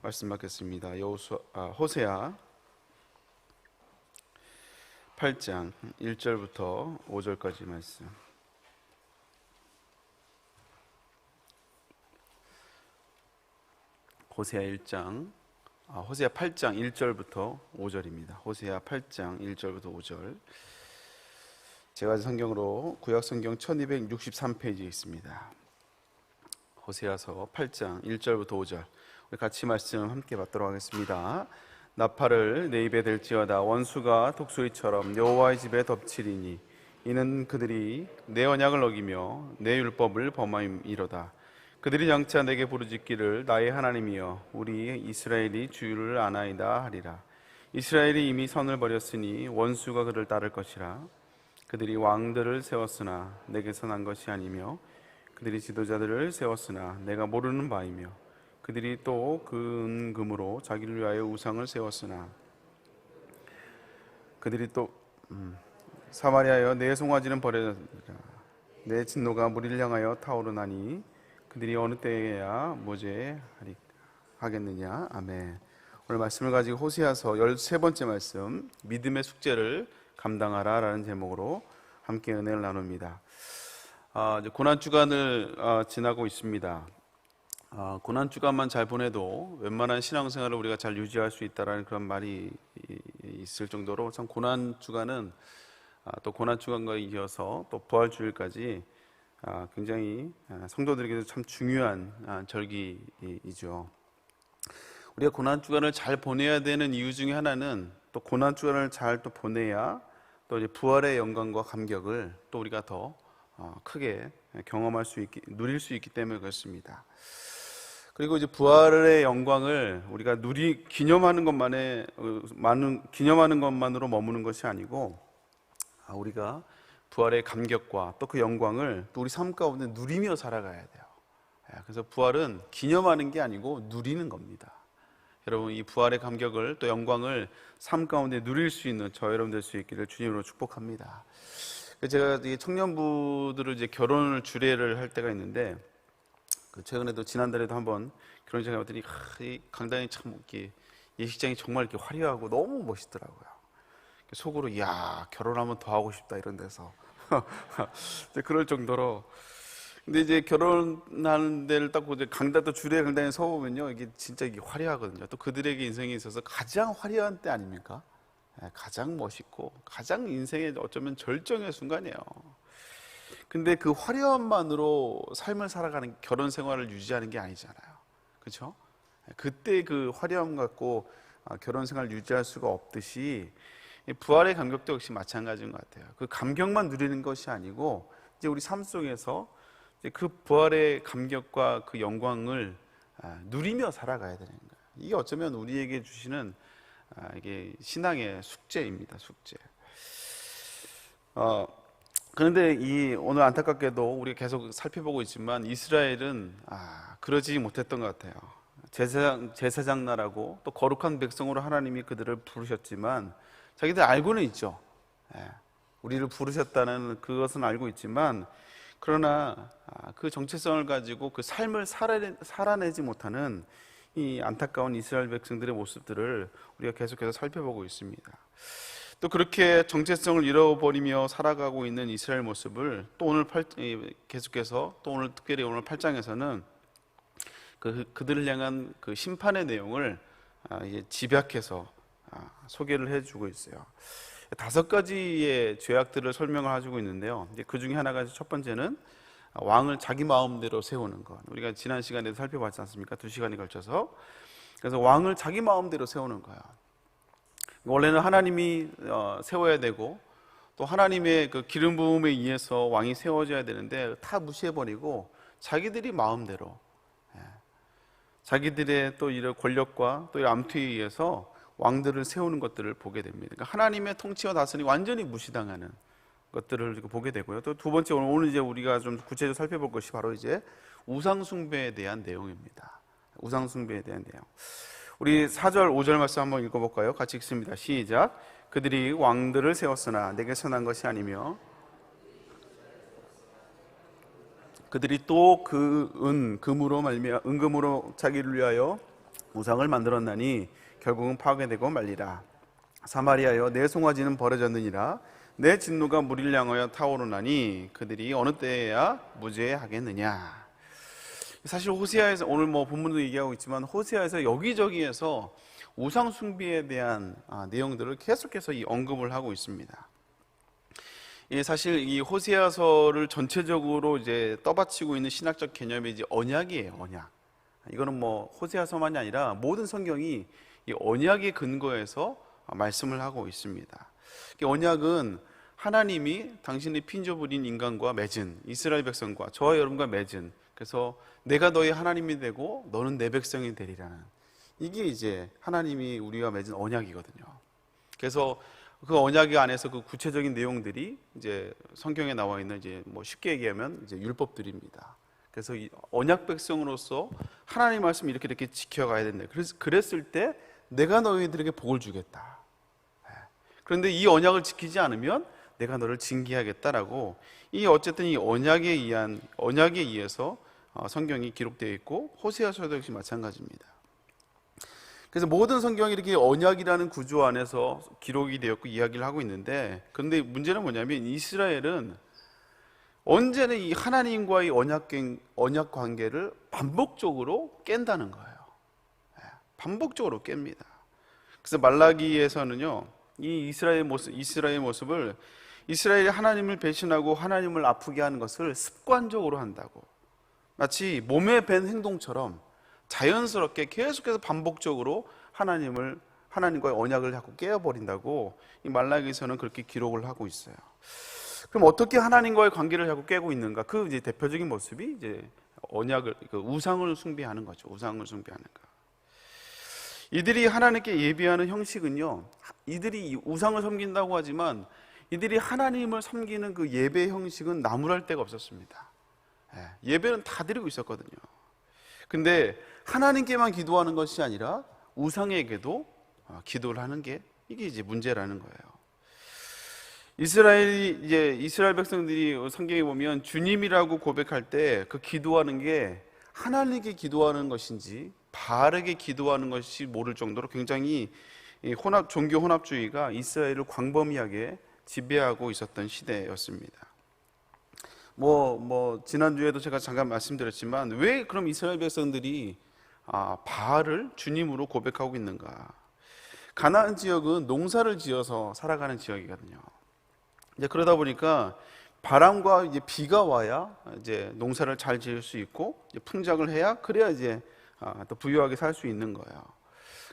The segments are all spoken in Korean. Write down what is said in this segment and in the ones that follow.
말씀 받겠습니다. 호세아 8장 1절부터 5절까지 말씀. 호세아 8장 1절부터 5절입니다. 호세아 8장 1절부터 5절. 제가 성경으로 구약 성경 1263페이지에 있습니다. 호세아서 8장 1절부터 5절. 우리 같이 말씀 함께 받도록 하겠습니다. 나팔을 내 입에 댈지어다. 원수가 독수리처럼 여호와의 집에 덮치리니 이는 그들이 내 언약을 어기며 내 율법을 범함이로다. 그들이 장차 내게 부르짖기를 나의 하나님이여 우리 이스라엘이 주를 아나이다 하리라. 이스라엘이 이미 선을 버렸으니 원수가 그를 따를 것이라. 그들이 왕들을 세웠으나 내게서 난 것이 아니며 그들이 지도자들을 세웠으나 내가 모르는 바이며 그들이 또 금으로 자기를 위하여 우상을 세웠으나 그들이 또 사마리아여 내 송아지는 버려졌으라. 내 진노가 무리를 향하여 타오르나니 그들이 어느 때에야 모제하겠느냐. 아멘. 오늘 말씀을 가지고 호세아서 13번째 말씀, 믿음의 숙제를 감당하라 라는 제목으로 함께 은혜를 나눕니다. 이제 고난주간을 지나고 있습니다. 고난주간만 잘 보내도 웬만한 신앙생활을 우리가 잘 유지할 수 있다라는 그런 말이 있을 정도로 참 고난주간은 또 고난주간과 이어서 또 부활주일까지 굉장히 성도들에게도 참 중요한 절기이죠. 우리가 고난주간을 잘 보내야 되는 이유 중에 하나는 또 고난주간을 잘 또 보내야 또 이제 부활의 영광과 감격을 또 우리가 더 크게 경험할 수 있기, 누릴 수 있기 때문에 그렇습니다. 그리고 이제 부활의 영광을 우리가 기념하는 것만으로 머무는 것이 아니고 우리가 부활의 감격과 또 그 영광을 또 우리 삶 가운데 누리며 살아가야 돼요. 그래서 부활은 기념하는 게 아니고 누리는 겁니다. 여러분, 이 부활의 감격을 또 영광을 삶 가운데 누릴 수 있는 저 여러분 될 수 있기를 주님으로 축복합니다. 제가 청년부들을 이제 결혼을 주례를 할 때가 있는데, 최근에도 지난달에도 한번 결혼식에 갔더니 이 강단이 참 이렇게 예식장이 정말 이렇게 화려하고 너무 멋있더라고요. 속으로 야, 결혼 한번 더 하고 싶다 이런 데서 그럴 정도로. 근데 이제 결혼하는 데를 딱 보고 또 주례 강단에 서 보면요, 이게 진짜 이게 화려하거든요. 또 그들에게 인생에 있어서 가장 화려한 때 아닙니까? 가장 멋있고 가장 인생의 어쩌면 절정의 순간이에요. 근데 그 화려함만으로 삶을 살아가는, 결혼 생활을 유지하는 게 아니잖아요. 그렇죠? 그때 그 화려함 갖고 결혼 생활을 유지할 수가 없듯이 부활의 감격도 역시 마찬가지인 것 같아요. 그 감격만 누리는 것이 아니고 이제 우리 삶 속에서 이제 그 부활의 감격과 그 영광을 누리며 살아가야 되는 거예요. 이게 어쩌면 우리에게 주시는 이게 신앙의 숙제입니다. 숙제. 그런데 오늘 안타깝게도 우리가 계속 살펴보고 있지만 이스라엘은 그러지 못했던 것 같아요. 제사장 나라고 또 거룩한 백성으로 하나님이 그들을 부르셨지만 자기들 알고는 있죠. 우리를 부르셨다는 그것은 알고 있지만 그러나 그 정체성을 가지고 그 삶을 살아내지 못하는 이 안타까운 이스라엘 백성들의 모습들을 우리가 계속해서 살펴보고 있습니다. 또 그렇게 정체성을 잃어버리며 살아가고 있는 이스라엘 모습을 또 오늘 계속해서 또 오늘 특별히 오늘 8장에서는 그들을 향한 그 심판의 내용을 집약해서 소개를 해주고 있어요. 5가지의 죄악들을 설명을 해주고 있는데요. 이제 그 중에 하나가 첫 번째는 왕을 자기 마음대로 세우는 것. 우리가 지난 시간에도 살펴봤지 않습니까? 2시간에 걸쳐서. 그래서 왕을 자기 마음대로 세우는 거야. 원래는 하나님이 세워야 되고 또 하나님의 그 기름 부음에 의해서 왕이 세워져야 되는데 다 무시해버리고 자기들이 마음대로 자기들의 또 이런 권력과 또 이런 암투에 의해서 왕들을 세우는 것들을 보게 됩니다. 그러니까 하나님의 통치와 다스림이 완전히 무시당하는 것들을 보게 되고요. 또 두 번째, 오늘 이제 우리가 좀 구체적으로 살펴볼 것이 바로 이제 우상숭배에 대한 내용입니다. 우상숭배에 대한 내용. 우리 4절, 5절 말씀 한번 읽어볼까요? 같이 읽습니다. 시작. 그들이 왕들을 세웠으나 내게서 난 것이 아니며 그들이 또 그 은금으로 자기를 위하여 우상을 만들었나니 결국은 파괴되고 말리라. 사마리아여 내 송아지는 버려졌느니라. 내 진노가 물을 향하여 타오르나니 그들이 어느 때에야 무죄하겠느냐. 사실 호세아에서 오늘 본문도 얘기하고 있지만 호세아에서 여기저기에서 우상 숭배에 대한 내용들을 계속해서 언급을 하고 있습니다. 사실 이 호세아서를 전체적으로 이제 떠받치고 있는 신학적 개념이 이제 언약이에요. 언약. 이거는 호세아서만이 아니라 모든 성경이 이 언약의 근거에서 말씀을 하고 있습니다. 언약은 하나님이 당신의 핀조부린 인간과 맺은, 이스라엘 백성과 저와 여러분과 맺은, 그래서 내가 너의 하나님이 되고 너는 내 백성이 되리라는, 이게 이제 하나님이 우리와 맺은 언약이거든요. 그래서 그 언약 안에서 그 구체적인 내용들이 이제 성경에 나와 있는 이제 쉽게 얘기하면 이제 율법들입니다. 그래서 이 언약 백성으로서 하나님 말씀 이렇게 지켜가야 된다. 그래서 그랬을 때 내가 너희들에게 복을 주겠다. 그런데 이 언약을 지키지 않으면 내가 너를 징계하겠다라고, 어쨌든 이 언약에 의해서 성경이 기록되어 있고 호세아서도 역시 마찬가지입니다. 그래서 모든 성경이 이렇게 언약이라는 구조 안에서 기록이 되었고 이야기를 하고 있는데, 그런데 문제는 뭐냐면 이스라엘은 언제나 이 하나님과의 언약 관계를 반복적으로 깬다는 거예요. 반복적으로 깹니다. 그래서 말라기에서는요, 이 이스라엘의 모습을 이스라엘이 하나님을 배신하고 하나님을 아프게 하는 것을 습관적으로 한다고, 마치 몸에 밴 행동처럼 자연스럽게 계속해서 반복적으로 하나님과의 언약을 자꾸 깨어버린다고 이 말라기에서는 그렇게 기록을 하고 있어요. 그럼 어떻게 하나님과의 관계를 자꾸 깨고 있는가? 그 이제 대표적인 모습이 이제 우상을 숭배하는 거죠. 우상을 숭배하는 거. 이들이 하나님께 예배하는 형식은요, 이들이 우상을 섬긴다고 하지만 이들이 하나님을 섬기는 그 예배 형식은 나무랄 데가 없었습니다. 예배는 다 드리고 있었거든요. 근데 하나님께만 기도하는 것이 아니라 우상에게도 기도를 하는 게, 이게 이제 문제라는 거예요. 이스라엘 백성들이 성경에 보면 주님이라고 고백할 때 그 기도하는 게 하나님께 기도하는 것인지 바알에게 기도하는 것이 모를 정도로 굉장히 종교 혼합주의가 이스라엘을 광범위하게 지배하고 있었던 시대였습니다. 지난주에도 제가 잠깐 말씀드렸지만 왜 그럼 이스라엘 백성들이 바알을 주님으로 고백하고 있는가? 가나안 지역은 농사를 지어서 살아가는 지역이거든요. 이제 그러다 보니까 바람과 이제 비가 와야 이제 농사를 잘 지을 수 있고 이제 풍작을 해야, 그래야 이제 또 부유하게 살 수 있는 거예요.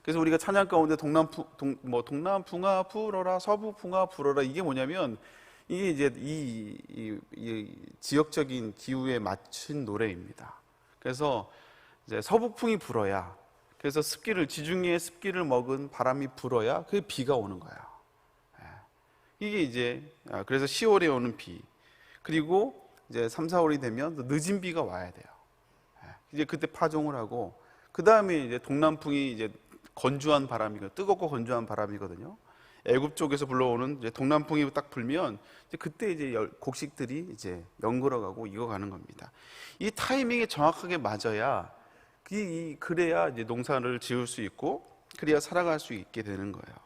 그래서 우리가 찬양 가운데 동남풍아 불어라, 서북풍아 불어라, 이게 뭐냐면 이게 이제 이 지역적인 기후에 맞춘 노래입니다. 그래서 이제 서북풍이 불어야, 그래서 지중해의 습기를 먹은 바람이 불어야 그 비가 오는 거예요. 이게 이제 그래서 10월에 오는 비, 그리고 이제 3, 4월이 되면 늦은 비가 와야 돼요. 이제 그때 파종을 하고, 그 다음에 이제 동남풍이 이제 건조한 바람이고 뜨겁고 건조한 바람이거든요. 애굽 쪽에서 불러오는 이제 동남풍이 딱 불면 이제 그때 이제 곡식들이 이제 연걸어가고 익어가는 겁니다. 이 타이밍에 정확하게 맞아야 그래야 이제 농사를 지을 수 있고 그래야 살아갈 수 있게 되는 거예요.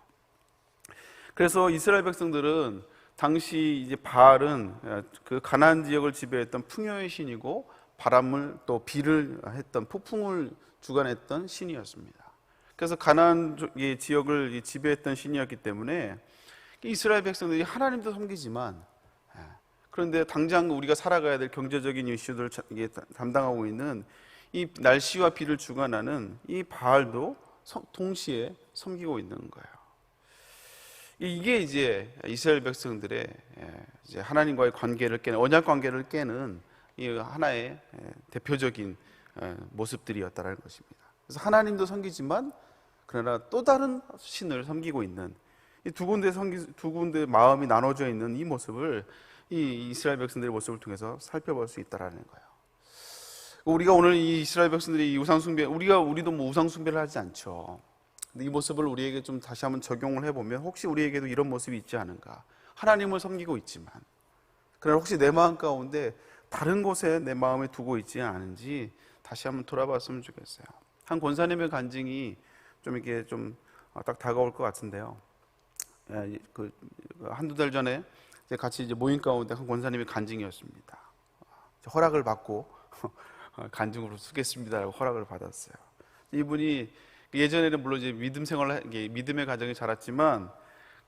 그래서 이스라엘 백성들은 당시 이제 바알은 그 가나안 지역을 지배했던 풍요의 신이고 바람을 또 비를 했던 폭풍을 주관했던 신이었습니다. 그래서 가나안 지역을 지배했던 신이었기 때문에 이스라엘 백성들이 하나님도 섬기지만, 그런데 당장 우리가 살아가야 될 경제적인 이슈들을 담당하고 있는 이 날씨와 비를 주관하는 이 바알도 동시에 섬기고 있는 거예요. 이게 이제 이스라엘 백성들의 이제 하나님과의 관계를 깨는, 언약 관계를 깨는 이 하나의 대표적인 모습들이었다는 것입니다. 그래서 하나님도 섬기지만 그러나 또 다른 신을 섬기고 있는 이 두 군데 마음이 나눠져 있는 이 모습을, 이 이스라엘 백성들의 모습을 통해서 살펴볼 수 있다라는 거예요. 우리가 오늘 이 이스라엘 백성들이 이 우상 숭배, 우리도 우상 숭배를 하지 않죠. 근데 이 모습을 우리에게 좀 다시 한번 적용을 해보면 혹시 우리에게도 이런 모습이 있지 않은가? 하나님을 섬기고 있지만 그러나 혹시 내 마음 가운데 다른 곳에 내 마음에 두고 있지 않은지 다시 한번 돌아봤으면 좋겠어요. 한 권사님의 간증이 좀 이렇게 좀 딱 다가올 것 같은데요. 그 한두 달 전에 같이 이제 모임 가운데 한 권사님의 간증이었습니다. 허락을 받고 간증으로 쓰겠습니다라고 허락을 받았어요. 이분이 예전에는 물론 이제 믿음의 가정이 자랐지만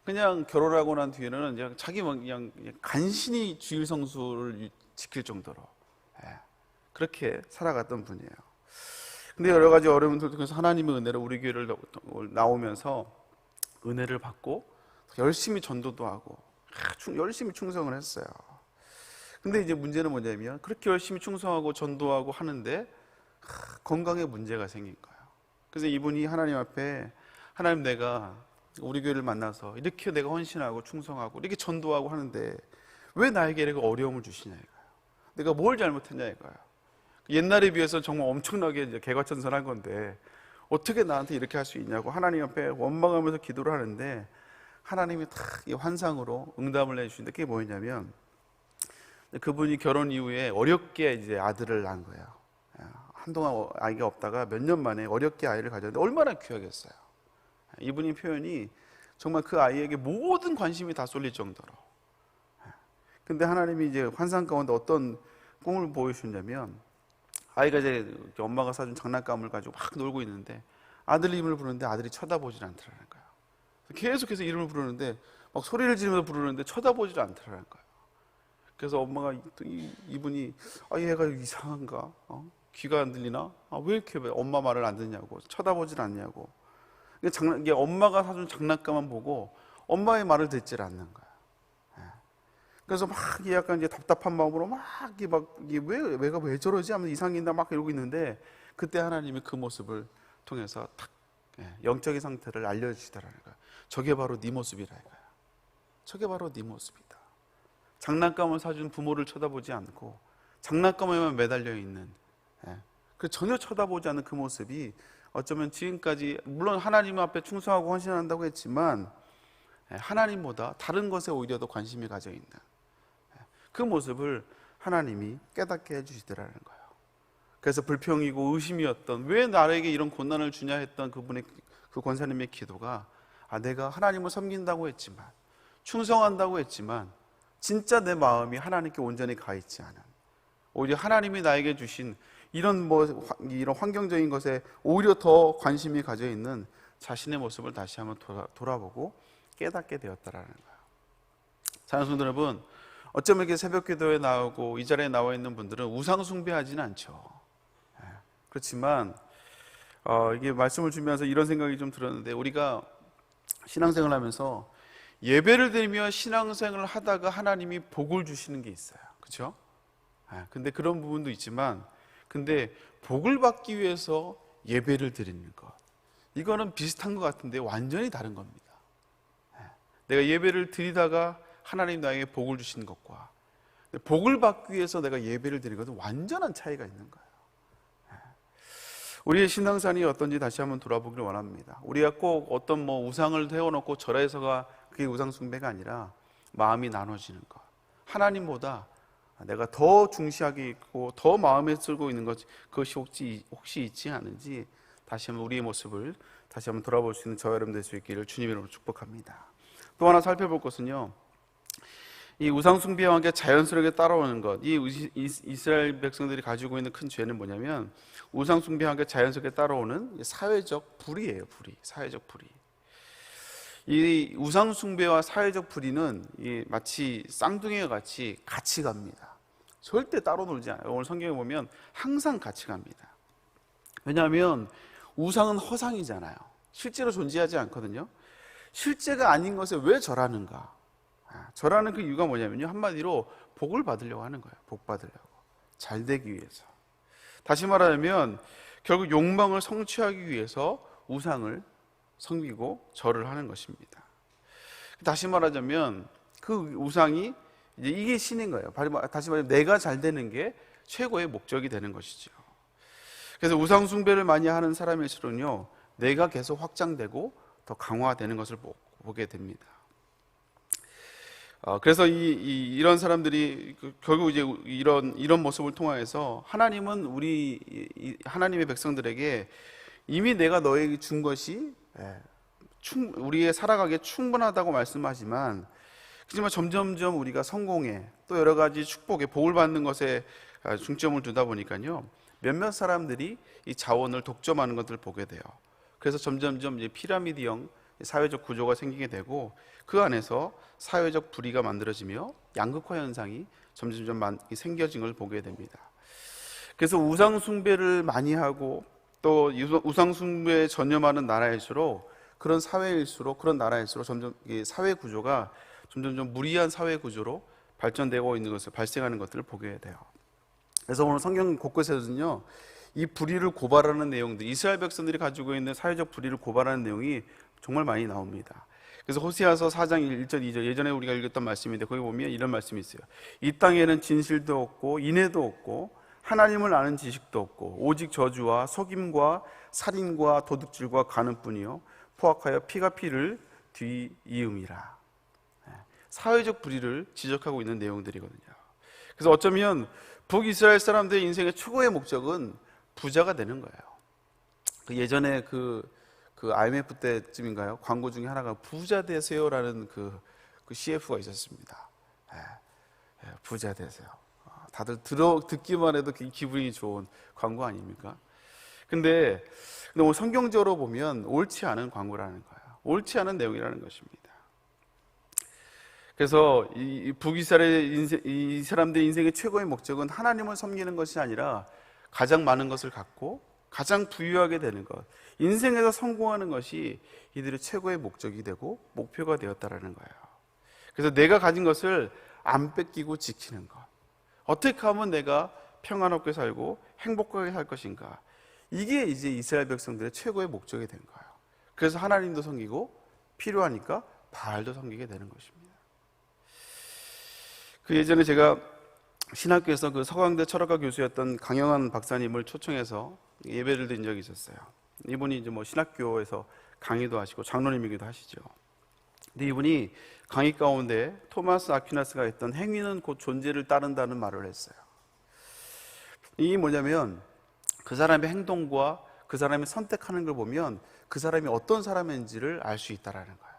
그냥 결혼하고 난 뒤에는 그냥 자기 그냥 간신히 주일 성수를 지킬 정도로 그렇게 살아갔던 분이에요. 근데 여러 가지 어려움들 통해서 하나님의 은혜로 우리 교회를 나오면서 은혜를 받고 열심히 전도도 하고 열심히 충성을 했어요. 근데 이제 문제는 뭐냐면 그렇게 열심히 충성하고 전도하고 하는데 건강에 문제가 생긴 거예요. 그래서 이분이 하나님 앞에 하나님, 내가 우리 교회를 만나서 이렇게 내가 헌신하고 충성하고 이렇게 전도하고 하는데 왜 나에게 이렇게 어려움을 주시냐 이거예요. 내가 뭘 잘못했냐 이거예요. 옛날에 비해서 정말 엄청나게 이제 개과천선한 건데 어떻게 나한테 이렇게 할 수 있냐고 하나님 앞에 원망하면서 기도를 하는데 하나님이 딱 이 환상으로 응답을 해주시는데 그게 뭐였냐면 그분이 결혼 이후에 어렵게 이제 아들을 낳은 거예요. 한동안 아이가 없다가 몇 년 만에 어렵게 아이를 가졌는데 얼마나 귀하겠어요. 이분이 표현이 정말 그 아이에게 모든 관심이 다 쏠릴 정도로. 근데 하나님이 이제 환상 가운데 어떤 꿈을 보여주셨냐면 아이가 이제 엄마가 사준 장난감을 가지고 막 놀고 있는데 아들 이름을 부르는데 아들이 쳐다보질 않더라는 거예요. 계속해서 이름을 부르는데 막 소리를 지르면서 부르는데 쳐다보질 않더라는 거예요. 그래서 엄마가 이분이 얘가 이상한가? 귀가 안 들리나? 왜 이렇게 엄마 말을 안 듣냐고 쳐다보질 않냐고. 이게 엄마가 사준 장난감만 보고 엄마의 말을 듣질 않는 거예요. 그래서 막 약간 이제 답답한 마음으로 얘가 왜 저러지 하면서 이상했나 막 이러고 있는데 그때 하나님이 그 모습을 통해서 탁 영적인 상태를 알려주시더라는 거예요. 저게 바로 네 모습이라 이거예요. 저게 바로 네 모습이다. 장난감을 사준 부모를 쳐다보지 않고 장난감에만 매달려 있는 그 전혀 쳐다보지 않는 그 모습이 어쩌면 지금까지 물론 하나님 앞에 충성하고 헌신한다고 했지만 하나님보다 다른 것에 오히려 더 관심이 가져 있는 그 모습을 하나님이 깨닫게 해주시더라는 거예요. 그래서 불평이고 의심이었던 왜 나에게 이런 고난을 주냐 했던 그 권사님의 기도가 내가 하나님을 섬긴다고 했지만 충성한다고 했지만 진짜 내 마음이 하나님께 온전히 가 있지 않은 오히려 하나님이 나에게 주신 이런 환경적인 것에 오히려 더 관심이 가져 있는 자신의 모습을 다시 한번 돌아보고 깨닫게 되었다라는 거예요. 사랑하는 성도 여러분, 어쩌면 이렇게 새벽 기도에 나오고 이 자리에 나와 있는 분들은 우상 숭배하지는 않죠. 그렇지만 이게 말씀을 주면서 이런 생각이 좀 들었는데 우리가 신앙생활을 하면서 예배를 드리며 신앙생활을 하다가 하나님이 복을 주시는 게 있어요. 그렇죠? 근데 그런 부분도 있지만 근데 복을 받기 위해서 예배를 드리는 것 이거는 비슷한 것 같은데 완전히 다른 겁니다. 내가 예배를 드리다가 하나님 나에게 복을 주시는 것과 복을 받기 위해서 내가 예배를 드리는 것은 완전한 차이가 있는 거예요. 우리의 신앙산이 어떤지 다시 한번 돌아보기를 원합니다. 우리가 꼭 어떤 우상을 세워놓고 절해서가 그게 우상 숭배가 아니라 마음이 나눠지는 것. 하나님보다 내가 더 중시하게 있고 더 마음에 쓰고 있는 그것이 혹시 있지 않은지 다시 한번 우리의 모습을 다시 한번 돌아볼 수 있는 저와 여러분 될 수 있기를 주님의 이름으로 축복합니다. 또 하나 살펴볼 것은요, 이 우상 숭배와 함께 자연스럽게 따라오는 것, 이 이스라엘 백성들이 가지고 있는 큰 죄는 뭐냐면 우상 숭배와 함께 자연스럽게 따라오는 사회적 불의예요. 사회적 불의. 이 우상 숭배와 사회적 불의는 마치 쌍둥이와 같이 갑니다. 절대 따로 놀지 않아요. 오늘 성경에 보면 항상 같이 갑니다. 왜냐하면 우상은 허상이잖아요. 실제로 존재하지 않거든요. 실제가 아닌 것에 왜 절하는가? 절하는 그 이유가 뭐냐면요, 한마디로 복을 받으려고 하는 거예요. 복 받으려고, 잘 되기 위해서. 다시 말하면 결국 욕망을 성취하기 위해서 우상을 섬기고 절을 하는 것입니다. 다시 말하자면 그 우상이 이게 신인 거예요. 다시 말하면 내가 잘 되는 게 최고의 목적이 되는 것이죠. 그래서 우상 숭배를 많이 하는 사람일수록요, 내가 계속 확장되고 더 강화되는 것을 보게 됩니다. 그래서 이런 사람들이 결국 이제 이런 모습을 통해서 하나님은 하나님의 백성들에게 이미 내가 너에게 준 것이 우리의 살아가기에 충분하다고 말씀하지만, 하지만 점점점 우리가 성공에 또 여러 가지 축복에 복을 받는 것에 중점을 두다 보니까요, 몇몇 사람들이 이 자원을 독점하는 것들을 보게 돼요. 그래서 점점점 이제 피라미드형 사회적 구조가 생기게 되고, 그 안에서 사회적 불의가 만들어지며 양극화 현상이 점점점 생겨진 걸 보게 됩니다. 그래서 우상 숭배를 많이 하고 또 우상 숭배에 전념하는 나라일수록, 그런 사회일수록, 그런 나라일수록 점점 이 사회 구조가 점점점 무리한 사회 구조로 발전되고 있는 것을, 발생하는 것들을 보게 돼요. 그래서 오늘 성경 곳곳에서는요, 이 불의를 고발하는 내용들, 이스라엘 백성들이 가지고 있는 사회적 불의를 고발하는 내용이 정말 많이 나옵니다. 그래서 호세아서 4장 1절 2절, 예전에 우리가 읽었던 말씀인데 거기 보면 이런 말씀이 있어요. 이 땅에는 진실도 없고 인애도 없고 하나님을 아는 지식도 없고 오직 저주와 속임과 살인과 도둑질과 간음뿐이요 포악하여 피가 피를 뒤이음이라. 사회적 불의를 지적하고 있는 내용들이거든요. 그래서 어쩌면 북이스라엘 사람들의 인생의 최고의 목적은 부자가 되는 거예요. 예전에 그 IMF 때쯤인가요? 광고 중에 하나가 부자 되세요라는 그 CF가 있었습니다. 부자 되세요. 다들 듣기만 해도 기분이 좋은 광고 아닙니까? 근데 오늘 성경적으로 보면 옳지 않은 광고라는 거예요. 옳지 않은 내용이라는 것입니다. 그래서 이 북이스라엘 이 사람들의 인생의 최고의 목적은 하나님을 섬기는 것이 아니라 가장 많은 것을 갖고 가장 부유하게 되는 것, 인생에서 성공하는 것이 이들의 최고의 목적이 되고 목표가 되었다라는 거예요. 그래서 내가 가진 것을 안 뺏기고 지키는 것, 어떻게 하면 내가 평안하게 살고 행복하게 살 것인가, 이게 이제 이스라엘 백성들의 최고의 목적이 된 거예요. 그래서 하나님도 섬기고 필요하니까 바알도 섬기게 되는 것입니다. 예전에 제가 신학교에서 서강대 철학과 교수였던 강영환 박사님을 초청해서 예배를 드린 적이 있었어요. 이분이 이제 신학교에서 강의도 하시고 장로님이기도 하시죠. 근데 이분이 강의 가운데 토마스 아퀴나스가 했던 행위는 곧 존재를 따른다는 말을 했어요. 이게 뭐냐면 그 사람의 행동과 그 사람이 선택하는 걸 보면 그 사람이 어떤 사람인지를 알 수 있다라는 거예요.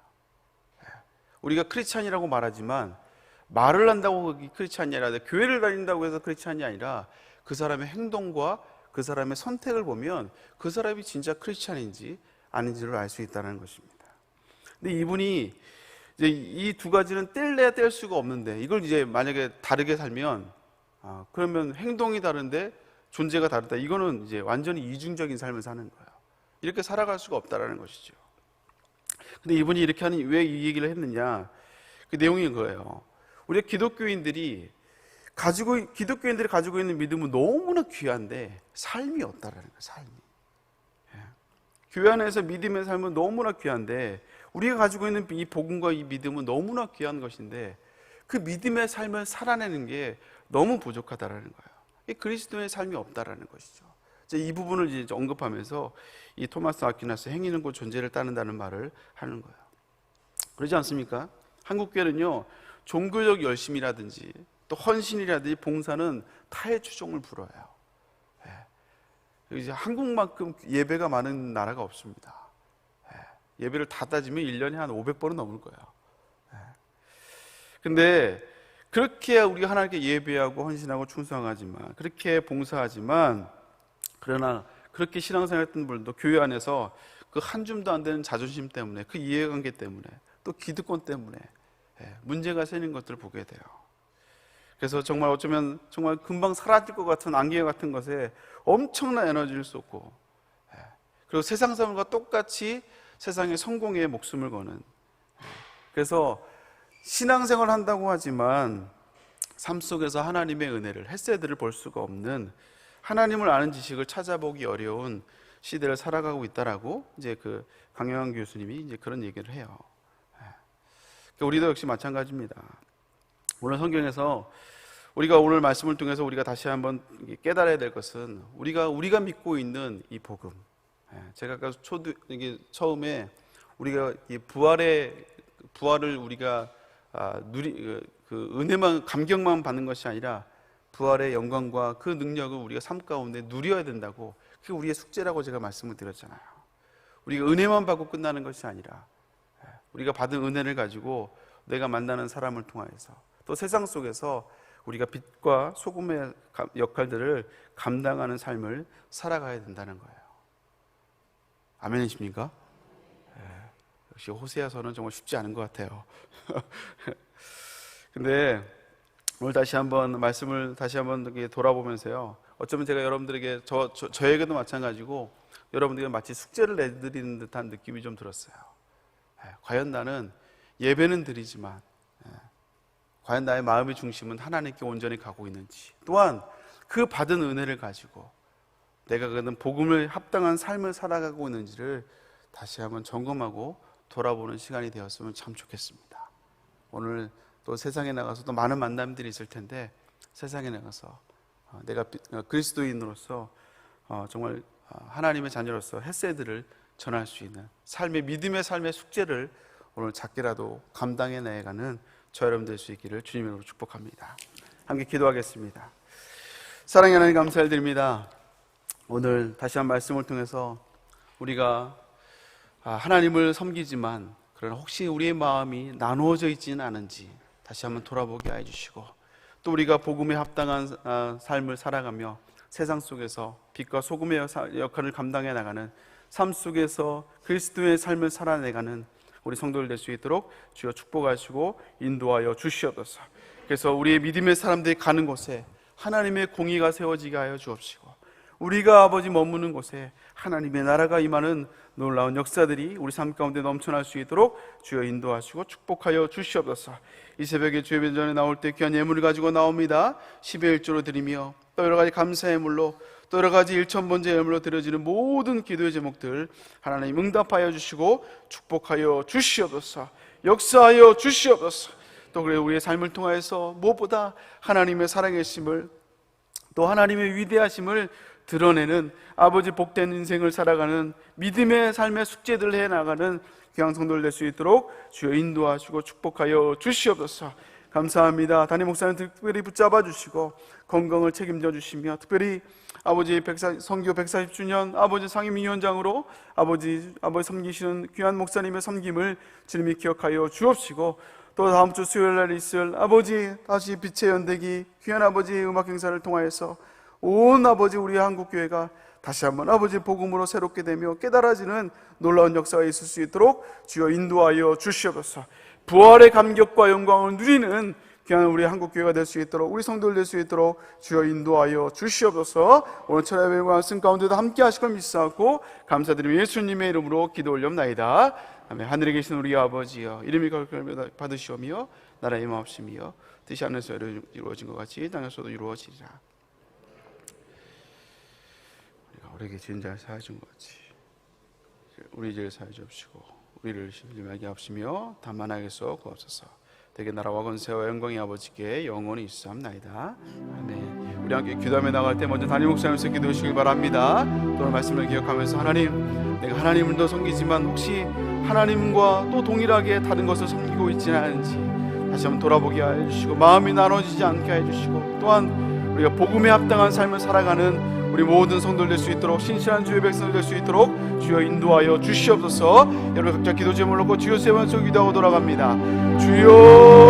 우리가 크리스찬이라고 말하지만 말을 한다고 크리스찬이 아니라, 교회를 다닌다고 해서 크리스찬이 아니라 그 사람의 행동과 그 사람의 선택을 보면 그 사람이 진짜 크리스찬인지 아닌지를 알 수 있다는 것입니다. 근데 이분이 이제 이 두 가지는 뗄래야 뗄 수가 없는데, 이걸 이제 만약에 다르게 살면 그러면 행동이 다른데 존재가 다르다, 이거는 이제 완전히 이중적인 삶을 사는 거예요. 이렇게 살아갈 수가 없다라는 것이죠. 근데 이분이 이렇게 하는, 왜 이 얘기를 했느냐, 그 내용이 그거예요. 우리 기독교인들이 가지고 있는 믿음은 너무나 귀한데 삶이 없다라는 거예요. 삶이. 교회 안에서 믿음의 삶은 너무나 귀한데, 우리가 가지고 있는 이 복음과 이 믿음은 너무나 귀한 것인데 그 믿음의 삶을 살아내는 게 너무 부족하다라는 거예요. 이 그리스도의 삶이 없다라는 것이죠. 이 부분을 이제 언급하면서 이 토마스 아퀴나스 행위는 곧 존재를 따른다는 말을 하는 거예요. 그러지 않습니까? 한국교회는요, 종교적 열심이라든지 또 헌신이라든지 봉사는 타의 추종을 불어요. 이제 한국만큼 예배가 많은 나라가 없습니다. 예배를 다 따지면 1년에 한 500번은 넘을 거예요. 근데 그렇게 우리가 하나님께 예배하고 헌신하고 충성하지만, 그렇게 봉사하지만, 그러나 그렇게 신앙생활했던 분들도 교회 안에서 그 한 줌도 안 되는 자존심 때문에, 그 이해관계 때문에, 또 기득권 때문에 문제가 생기는 것들을 보게 돼요. 그래서 정말 어쩌면 정말 금방 사라질 것 같은 안개 같은 것에 엄청난 에너지를 쏟고, 그리고 세상 사람과 똑같이 세상의 성공에 목숨을 거는, 그래서 신앙생활을 한다고 하지만 삶 속에서 하나님의 은혜를, 헤세드를 볼 수가 없는, 하나님을 아는 지식을 찾아보기 어려운 시대를 살아가고 있다라고 이제 그 강영환 교수님이 이제 그런 얘기를 해요. 우리도 역시 마찬가지입니다. 오늘 성경에서 우리가 오늘 말씀을 통해서 우리가 다시 한번 깨달아야 될 것은, 우리가 믿고 있는 이 복음. 제가 아까 처음에 우리가 이 부활을 우리가 그 은혜만, 감격만 받는 것이 아니라 부활의 영광과 그 능력을 우리가 삶 가운데 누려야 된다고 그게 우리의 숙제라고 제가 말씀을 드렸잖아요. 우리가 은혜만 받고 끝나는 것이 아니라 우리가 받은 은혜를 가지고 내가 만나는 사람을 통하여서 또 세상 속에서 우리가 빛과 소금의 역할들을 감당하는 삶을 살아가야 된다는 거예요. 아멘이십니까? 역시 호세아서는 정말 쉽지 않은 것 같아요. 근데 오늘 다시 한번 말씀을 다시 한번 돌아보면서요, 어쩌면 제가 여러분들에게 저에게도 마찬가지고 여러분들에게 마치 숙제를 내드리는 듯한 느낌이 좀 들었어요. 과연 나는 예배는 드리지만 과연 나의 마음의 중심은 하나님께 온전히 가고 있는지, 또한 그 받은 은혜를 가지고 내가 그는 복음을 합당한 삶을 살아가고 있는지를 다시 한번 점검하고 돌아보는 시간이 되었으면 참 좋겠습니다. 오늘 또 세상에 나가서 또 많은 만남들이 있을 텐데, 세상에 나가서 내가 그리스도인으로서 정말 하나님의 자녀로서 헤세드를 전할 수 있는 삶의, 믿음의 삶의 숙제를 오늘 작게라도 감당해 나가는 저 여러분 될 수 있기를 주님으로 축복합니다. 함께 기도하겠습니다. 사랑의 하나님, 감사드립니다. 오늘 다시 한 말씀을 통해서 우리가 하나님을 섬기지만 그러나 혹시 우리의 마음이 나누어져 있지는 않은지 다시 한번 돌아보게 해주시고, 또 우리가 복음에 합당한 삶을 살아가며 세상 속에서 빛과 소금의 역할을 감당해 나가는 삶 속에서 그리스도의 삶을 살아내가는 우리 성도들 될 수 있도록 주여 축복하시고 인도하여 주시옵소서. 그래서 우리의 믿음의 사람들이 가는 곳에 하나님의 공의가 세워지게 하여 주옵시고, 우리가 아버지 머무는 곳에 하나님의 나라가 임하는 놀라운 역사들이 우리 삶 가운데 넘쳐날 수 있도록 주여 인도하시고 축복하여 주시옵소서. 이 새벽에 주의 면전에 나올 때 귀한 예물을 가지고 나옵니다. 10의 1조로 드리며 또 여러 가지 감사의 예물로, 또 여러 가지 일천번제 예물로 드려지는 모든 기도의 제목들 하나님 응답하여 주시고 축복하여 주시옵소서. 역사하여 주시옵소서. 또 그래 우리의 삶을 통하여서 무엇보다 하나님의 살아계심을, 또 하나님의 위대하심을 드러내는 아버지 복된 인생을 살아가는 믿음의 삶의 숙제들을 해나가는 귀한 성도들 될 수 있도록 주여 인도하시고 축복하여 주시옵소서. 감사합니다. 담임 목사님 특별히 붙잡아 주시고 건강을 책임져 주시며, 특별히 아버지 선교 140주년 아버지 상임위원장으로 아버지 섬기시는 귀한 목사님의 섬김을 주님이 기억하여 주옵시고, 또 다음 주 수요일 날 있을 아버지 다시 빛의 연대기 귀한 아버지 음악 행사를 통하여서 온 아버지 우리 한국교회가 다시 한번 아버지 복음으로 새롭게 되며 깨달아지는 놀라운 역사가 있을 수 있도록 주여 인도하여 주시옵소서. 부활의 감격과 영광을 누리는 귀한 우리 한국교회가 될 수 있도록, 우리 성도들 될 수 있도록 주여 인도하여 주시옵소서. 오늘 철야배과 말씀 가운데도 함께 하실 걸 믿사옵고 감사드리며 예수님의 이름으로 기도 올려옵나이다. 아멘. 하늘에 계신 우리 아버지여, 이름이 거룩하며 받으시오며 나라의 임하옵시며 뜻이 하늘에서 이루어진 것 같이 땅에서도 이루어지리라. 우리에게 지은 자를 사하여 준 것 같이 우리 죄를 사하여 주옵시고 우리를 심리하게 하옵시며 다만 하게서 구하옵소서. 대개 나라와 권세와 영광이 아버지께 영원히 있사옵나이다. 아멘. 우리 함께 기도하며 나갈 때 먼저 담임 목사님께서 기도하시길 바랍니다. 또 말씀을 기억하면서 하나님, 내가 하나님을 더 섬기지만 혹시 하나님과 또 동일하게 다른 것을 섬기고 있지는 않은지 다시 한번 돌아보게 해주시고, 마음이 나눠지지 않게 해주시고, 또한 우리가 복음에 합당한 삶을 살아가는 우리 모든 성도들 될 수 있도록, 신실한 주의 백성들 될 수 있도록 주여 인도하여 주시옵소서. 여러분 각자 기도 제목을 놓고 주여 세 번 기도하고 돌아갑니다. 주여